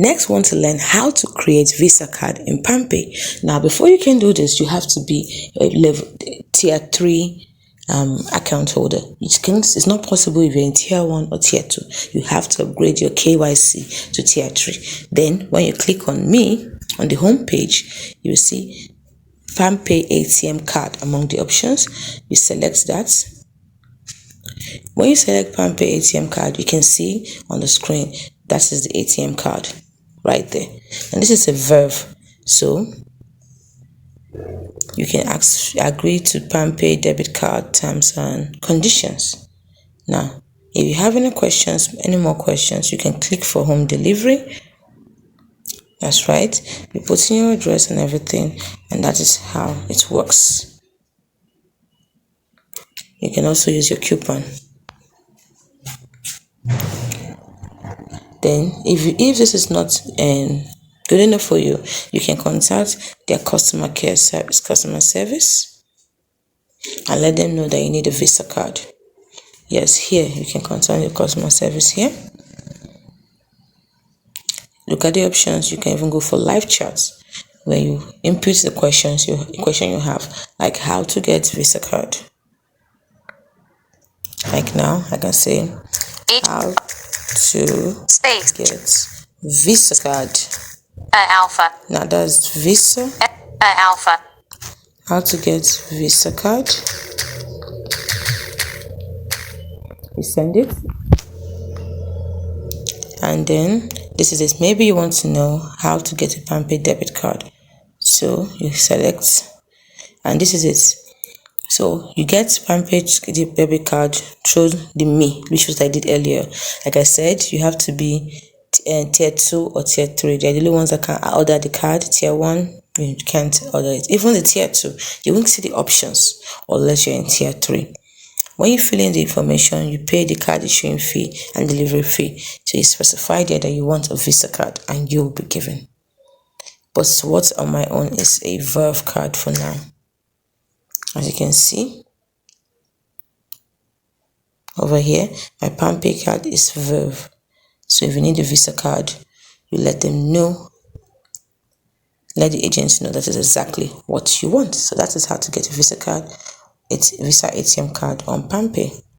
Next, we want to learn how to create Visa card in Palmpay. Now, before you can do this, you have to be a level tier 3 account holder. It's not possible if you're in tier 1 or tier 2. You have to upgrade your KYC to tier 3. Then, when you click on me on the home page, you will see Palmpay ATM card among the options. You select that. When you select Palmpay ATM card, you can see on the screen that is the ATM card right there, and this is a verb, so you can agree to Palmpay debit card terms and conditions. Now, if you have any more questions, you can click for home delivery. That's right, you put in your address and everything, and that is how it works. You can also use your coupon. Then, if this is not good enough for you, you can contact their customer service, and let them know that you need a Visa card. Yes, here you can contact your customer service here. Look at the options. You can even go for live chats where you input the question you have, like how to get Visa card. Like now, I can say how to get Visa card. Alpha. Now that's Visa. Alpha. How to get Visa card. You send it, and then this is it. Maybe you want to know how to get a Palmpay debit card, so you select, and this is it. So you get Palmpay debit card through the me, which was I did earlier. Like I said, you have to be tier 2 or tier 3. They're the only ones that can order the card. Tier 1, you can't order it. Even the tier 2, you won't see the options unless you're in tier 3. When you fill in the information, you pay the card issuing fee and delivery fee. So you specify there that you want a Visa card, and you will be given. But what's on my own is a Verve card for now. As you can see over here, my Palmpay card is Verve. So if you need a Visa card, you let them know. Let the agency know that is exactly what you want. So that is how to get a Visa card. It's Visa ATM card on Palmpay.